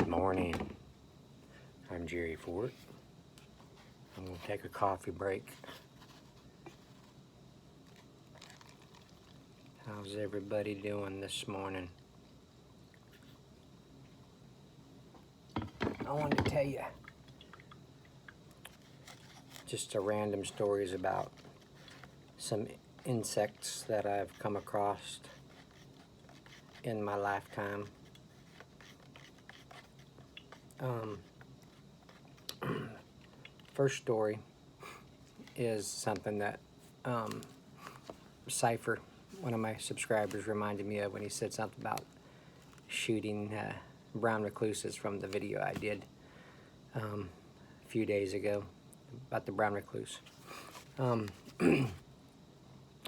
Good morning. I'm Jerry Ford. I'm going to take a coffee break. How's everybody doing this morning? I wanted to tell you just a random stories about some insects that I've come across in my lifetime. First story is something that Cypher, one of my subscribers, reminded me of when he said something about shooting brown recluses from the video I did a few days ago about the brown recluse. I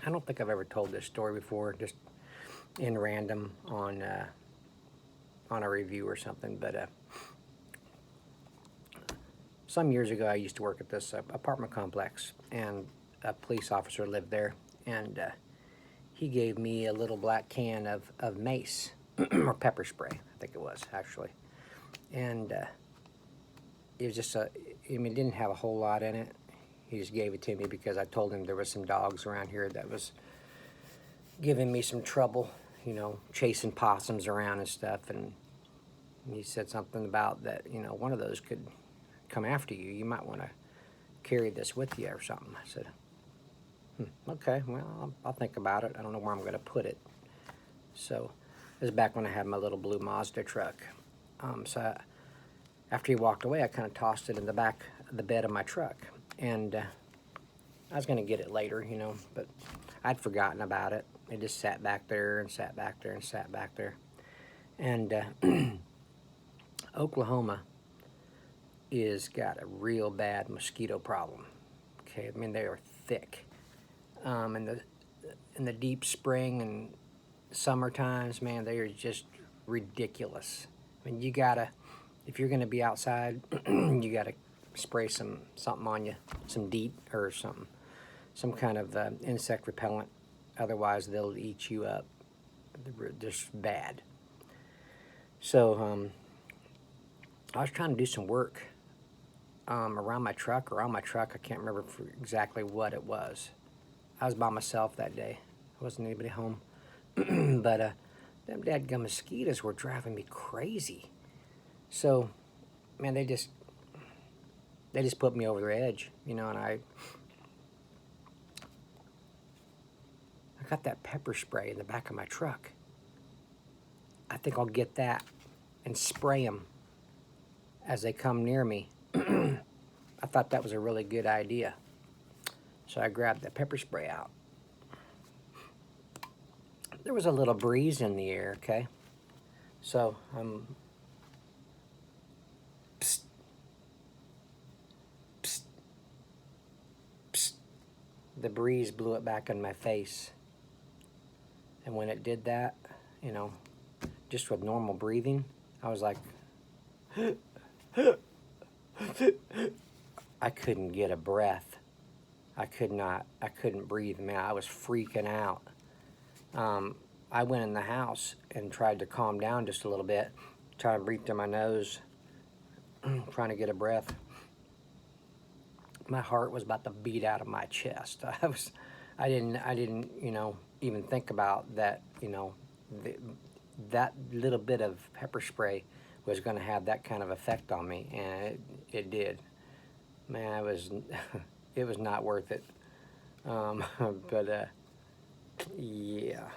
don't think I've ever told this story before, just in random on a review or something, but some years ago I used to work at this apartment complex, and a police officer lived there, and he gave me a little black can of mace, or pepper spray, I think it was, actually. And it was just it didn't have a whole lot in it. He just gave it to me because I told him there was some dogs around here that was giving me some trouble, you know, chasing possums around and stuff. And he said something about that, you know, one of those could come after you. You might want to carry this with you or something. I said, okay, well, I'll think about it. I don't know where I'm going to put it. So this is back when I had my little blue Mazda truck. After he walked away, I kind of tossed it in the back of the bed of my truck. And I was going to get it later, you know, but I'd forgotten about it. It just sat back there and sat back there and sat back there. And Oklahoma is got a real bad mosquito problem. Okay, I mean, they are thick. In the deep spring and summer times, man, they are just ridiculous. I mean, you gotta, if you're gonna be outside, you gotta spray something on you, some DEET or something, some kind of insect repellent. Otherwise, they'll eat you up. They're just bad. So I was trying to do some work around my truck or on my truck. I can't remember exactly what it was. I was by myself that day. There wasn't anybody home. But them dadgum mosquitoes were driving me crazy. So, man, they just put me over the edge, you know. And I got that pepper spray in the back of my truck. I think I'll get that and spray them as they come near me. I thought that was a really good idea. So I grabbed the pepper spray out. There was a little breeze in the air, okay? So psst, psst, psst. The breeze blew it back in my face. And when it did that, you know, just with normal breathing, I was like, I couldn't get a breath. I couldn't breathe, man. I was freaking out. I went in the house and tried to calm down just a little bit, trying to breathe through my nose, trying to get a breath. My heart was about to beat out of my chest. I didn't, you know, even think about that, you know, that little bit of pepper spray was going to have that kind of effect on me, and it did. Man, it was not worth it. But yeah.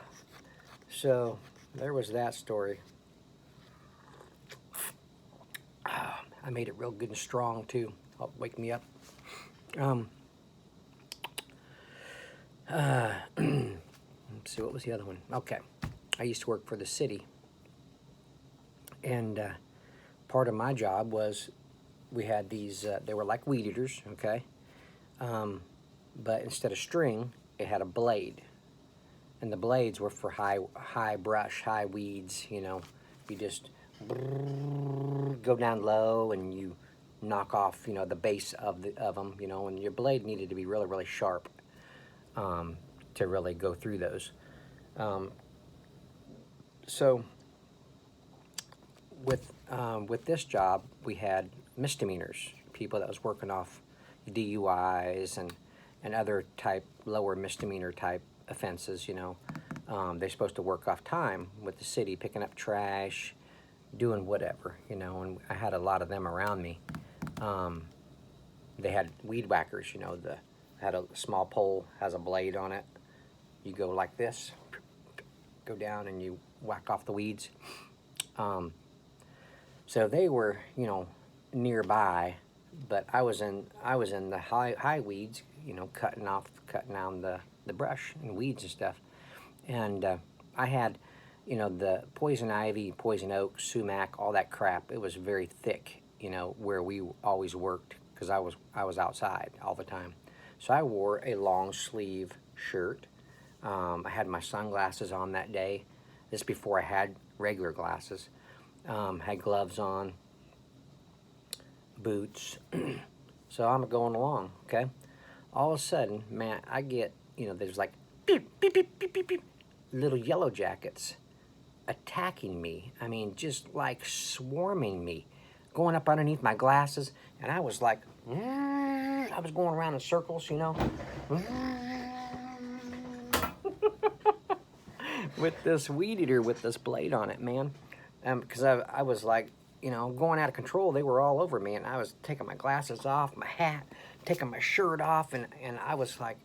So there was that story. I made it real good and strong too. Help wake me up. Let's see, what was the other one? Okay. I used to work for the city, and part of my job was we had these, they were like weed eaters, okay? But instead of string, it had a blade. And the blades were for high brush, high weeds, you know. You just go down low and you knock off, you know, the base of them, you know, and your blade needed to be really, really sharp to really go through those. So with this job, we had misdemeanors, people that was working off DUIs and other type lower misdemeanor type offenses. You know, they're supposed to work off time with the city, picking up trash, doing whatever. You know, and I had a lot of them around me. They had weed whackers. You know, had a small pole, has a blade on it. You go like this, go down, and you whack off the weeds. So they were, you know, nearby, but I was in the high weeds, you know, cutting down the brush and weeds and stuff. And I had, you know, the poison ivy, poison oak, sumac, all that crap. It was very thick, you know, where we always worked, because I was outside all the time. So I wore a long sleeve shirt. I had my sunglasses on that day. This before I had regular glasses. Had gloves on, boots. So I'm going along, okay? All of a sudden, man, I get, you know, there's like beep, beep, beep, beep, beep, beep, little yellow jackets attacking me. I mean, just like swarming me, going up underneath my glasses. And I was like, I was going around in circles, you know. With this weed eater with this blade on it, man. Because I was like, you know, going out of control. They were all over me, and I was taking my glasses off, my hat, taking my shirt off, and I was like,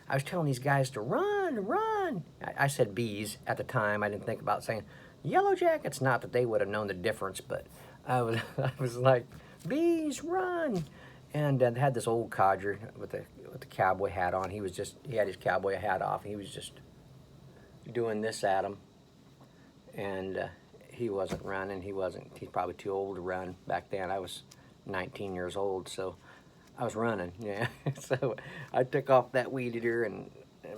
I was telling these guys to run, run. I said bees at the time. I didn't think about saying yellow jackets. Not that they would have known the difference, but I was like, bees, run. And they had this old codger with the cowboy hat on. He had his cowboy hat off. And he was just doing this at him, and he wasn't running. He's probably too old to run. Back then I was 19 years old, so I was running. Yeah. So I took off that weed eater and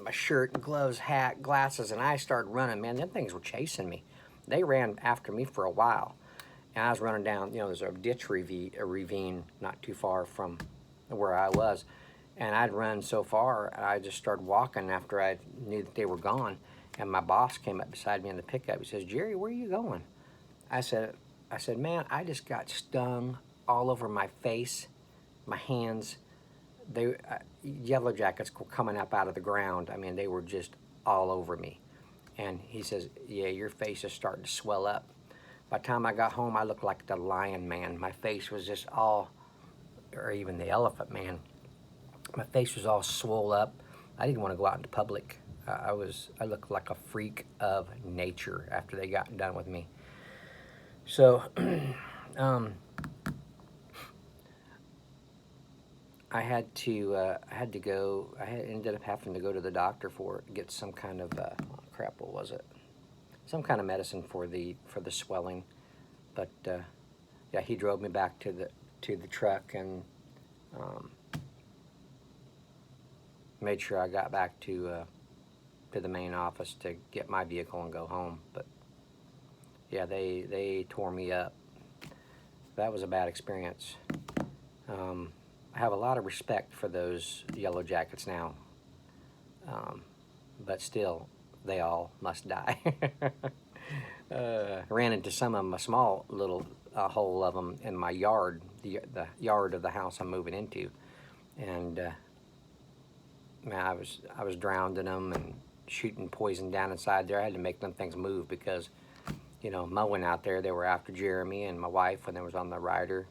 my shirt, gloves, hat, glasses, and I started running. Man, them things were chasing me. They ran after me for a while, and I was running down, you know, there's a ditch ravine not too far from where I was, and I'd run so far, I just started walking after I knew that they were gone. And my boss came up beside me in the pickup. He says, "Jerry, where are you going?" I said, "Man, I just got stung all over my face, my hands. Yellow jackets were coming up out of the ground. I mean, they were just all over me." And he says, "Yeah, your face is starting to swell up." By the time I got home, I looked like the Lion Man. My face was just all, or even the Elephant Man. My face was all swole up. I didn't want to go out into public. I looked like a freak of nature after they got done with me. So, I ended up having to go to the doctor get some kind of, what was it? Some kind of medicine for the swelling. But, yeah, he drove me back to the truck and, made sure I got back to the main office to get my vehicle and go home. But yeah, they tore me up. That was a bad experience. I have a lot of respect for those yellow jackets now, but still, they all must die. Ran into some of them, a small little hole of them in my yard, the yard of the house I'm moving into, and man, I was drowning them and shooting poison down inside there. I had to make them things move because, you know, mowing out there, they were after Jeremy and my wife when they was on the rider,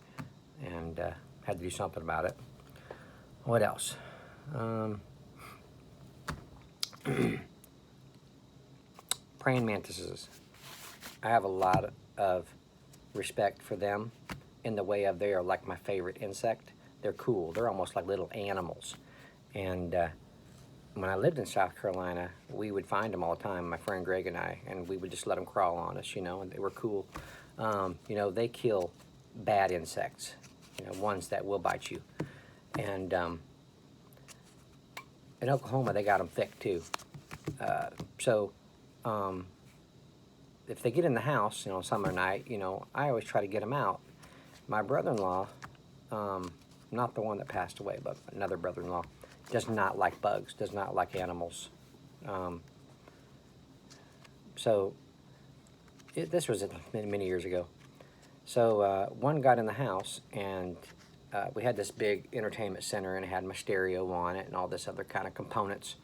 and had to do something about it. What else? Praying mantises. I have a lot of respect for them in the way of they are like my favorite insect. They're cool. They're almost like little animals. And when I lived in South Carolina, we would find them all the time, my friend Greg and I, and we would just let them crawl on us, you know, and they were cool. You know, they kill bad insects, you know, ones that will bite you. And in Oklahoma, they got them thick too. So if they get in the house, you know, summer night, you know, I always try to get them out. My brother-in-law, not the one that passed away, but another brother-in-law, does not like bugs, does not like animals. So this was many years ago. So one got in the house, and we had this big entertainment center, and it had my stereo on it and all this other kind of components.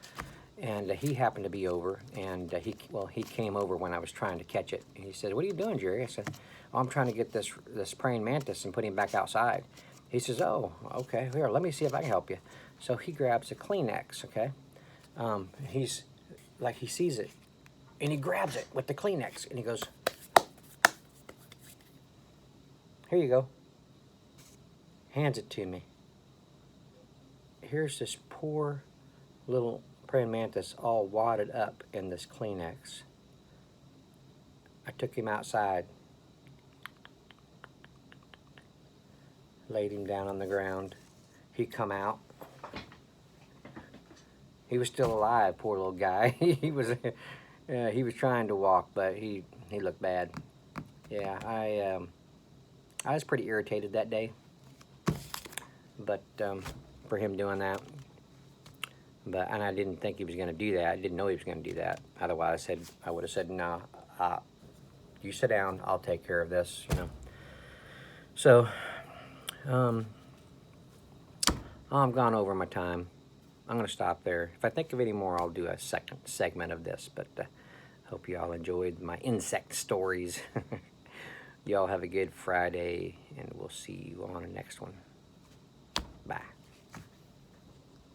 And he happened to be over, and he came over when I was trying to catch it. And he said, "What are you doing, Jerry?" I said, "Oh, I'm trying to get this praying mantis and put him back outside." He says, "Oh, okay. Here, let me see if I can help you." So he grabs a Kleenex. Okay, he's like, he sees it, and he grabs it with the Kleenex, and he goes, "Here you go." Hands it to me. Here's this poor little praying mantis all wadded up in this Kleenex. I took him outside, laid him down on the ground. He come out. He was still alive, poor little guy. he was trying to walk, but he looked bad. Yeah, I was pretty irritated that day, but for him doing that. And I didn't think he was going to do that. I didn't know he was going to do that. Otherwise, I would have said, "No, you sit down. I'll take care of this." You know. So, I've gone over my time. I'm going to stop there. If I think of any more, I'll do a second segment of this. But hope you all enjoyed my insect stories. Y'all have a good Friday, and we'll see you on the next one.